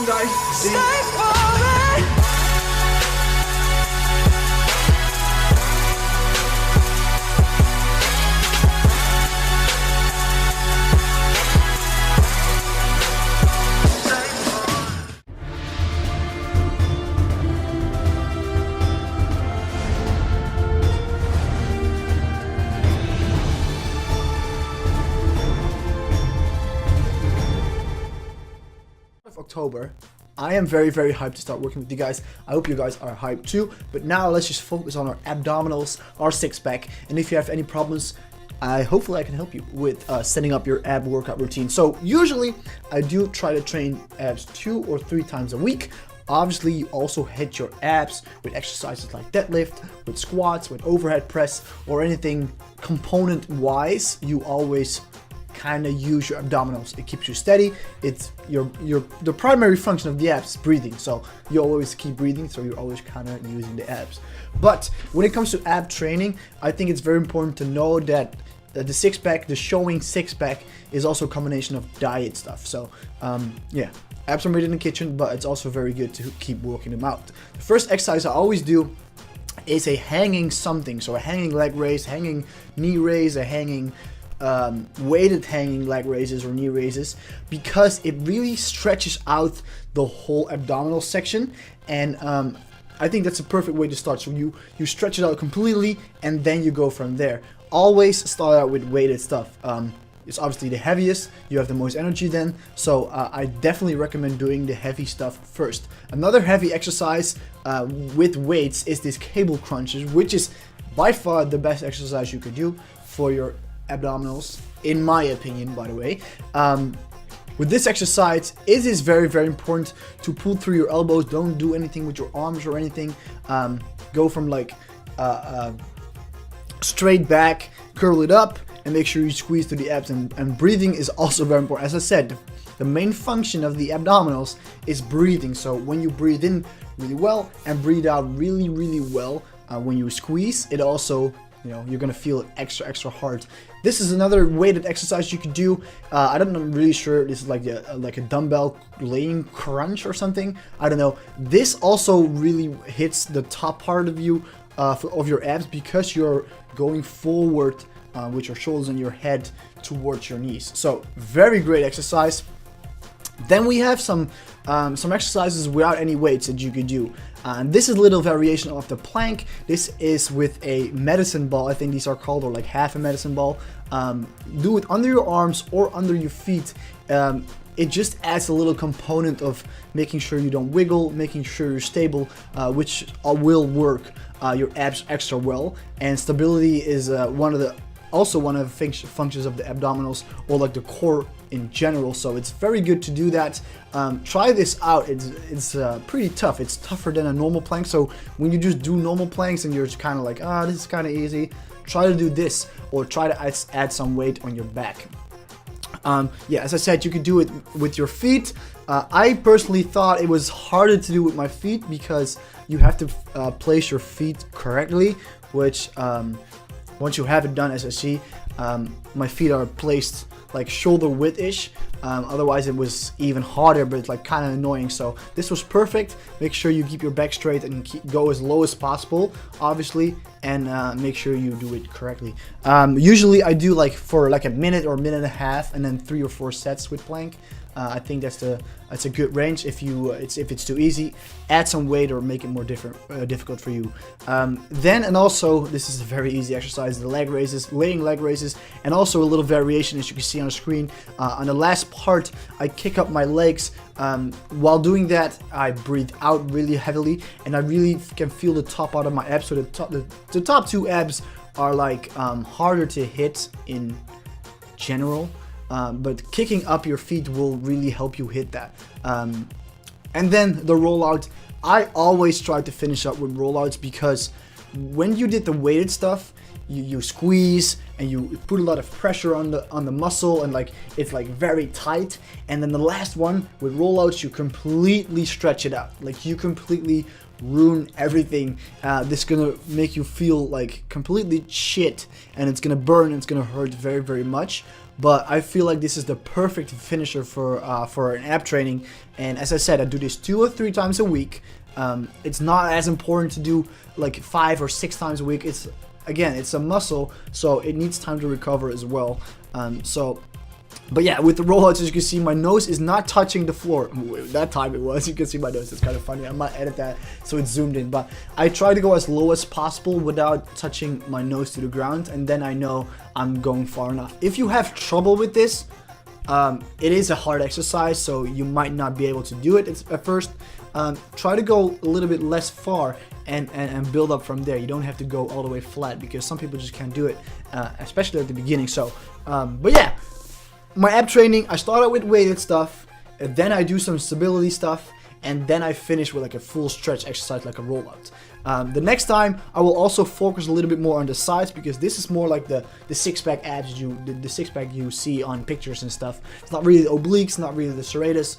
on, guys. October. I am very hyped to start working with you guys. I hope you guys are hyped too. But now let's just focus on our abdominals, our six-pack, and if you have any problems, hopefully I can help you with setting up your ab workout routine. So usually I do try to train abs 2 or 3 times a week. Obviously, you also hit your abs with exercises like deadlift, with squats, with overhead press, or anything component-wise. You always kind of use your abdominals. It keeps you steady. It's the primary function of the abs is breathing, so you always keep breathing, so you're always kind of using the abs. But when it comes to ab training, I think it's very important to know that the six-pack, the showing six-pack, is also a combination of diet stuff. So yeah, abs are made in the kitchen, but it's also very good to keep working them out. The first exercise I always do is a hanging something, so a hanging leg raise, hanging knee raise, a hanging weighted hanging leg raises or knee raises, because it really stretches out the whole abdominal section, and I think that's a perfect way to start. So you stretch it out completely and then you go from there. Always start out with weighted stuff. It's obviously the heaviest, you have the most energy then, so I definitely recommend doing the heavy stuff first. Another heavy exercise with weights is this cable crunches, which is by far the best exercise you could do for your abdominals, in my opinion, by the way. With this exercise, it is very important to pull through your elbows. Don't do anything with your arms or anything. Go from like straight back, curl it up, and make sure you squeeze through the abs. And breathing is also very important. As I said, the main function of the abdominals is breathing. So when you breathe in really well and breathe out really well, when you squeeze, it also, you know, you're gonna feel it extra hard. This is another weighted exercise you could do. I'm really sure this is like a dumbbell laying crunch or something. I don't know. This also really hits the top part of you of your abs, because you're going forward with your shoulders and your head towards your knees. So very great exercise. Then we have some exercises without any weights that you could do. And this is a little variation of the plank. This is with a medicine ball, I think these are called, or like half a medicine ball. Do it under your arms or under your feet. It just adds a little component of making sure you don't wiggle, making sure you're stable, which will work your abs extra well. And stability is one of the functions of the abdominals, or like the core in general, so it's very good to do that. Try this out. It's pretty tough. It's tougher than a normal plank, so when you just do normal planks and you're just kind of like, this is kind of easy, try to do this, or try to add some weight on your back. Yeah, as I said, you could do it with your feet. I personally thought it was harder to do with my feet, because you have to place your feet correctly, which once you have it done, as I see, my feet are placed like shoulder width-ish. Otherwise it was even harder, but it's like kind of annoying. So this was perfect. Make sure you keep your back straight and go as low as possible, obviously, and make sure you do it correctly. Usually I do like for like a minute or a minute and a half, and then 3 or 4 sets with plank. I think that's a good range. If it's too easy, add some weight or make it more difficult for you. Then also, this is a very easy exercise: the leg raises, laying leg raises, and also a little variation, as you can see on the screen. On the last part, I kick up my legs. While doing that, I breathe out really heavily, and I really can feel the top part of my abs. So the top 2 abs are like harder to hit in general. But kicking up your feet will really help you hit that. And then the rollout, I always try to finish up with rollouts, because when you did the weighted stuff, you squeeze and you put a lot of pressure on the muscle, and like it's like very tight. And then the last one with rollouts, you completely stretch it out. Like you completely ruin everything. This is gonna make you feel like completely shit, and it's gonna burn, and it's gonna hurt very much. but I feel like this is the perfect finisher for an ab training. And as I said, I do this 2 or 3 times a week. It's not as important to do like 5 or 6 times a week. It's, again, it's a muscle, so it needs time to recover as well. But yeah, with the rollouts, as you can see, my nose is not touching the floor. That time it was. You can see my nose. It's kind of funny. I might edit that so it's zoomed in. But I try to go as low as possible without touching my nose to the ground. And then I know I'm going far enough. If you have trouble with this, it is a hard exercise, so you might not be able to do it at first. Try to go a little bit less far and build up from there. You don't have to go all the way flat because some people just can't do it, especially at the beginning. So, but yeah. My ab training, I start out with weighted stuff, and then I do some stability stuff, and then I finish with like a full stretch exercise like a rollout. The next time I will also focus a little bit more on the sides, because this is more like the six-pack abs, the six-pack you see on pictures and stuff. It's not really the obliques, not really the serratus.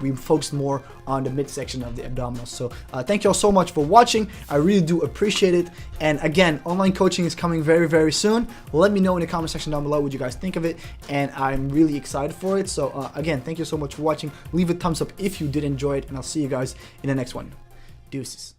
We focus more on the midsection of the abdominals. So thank you all so much for watching. I really do appreciate it. And again, online coaching is coming very, very soon. Let me know in the comment section down below what you guys think of it, and I'm really excited for it. So again, thank you so much for watching. Leave a thumbs up if you did enjoy it, and I'll see you guys in the next one. Deuces.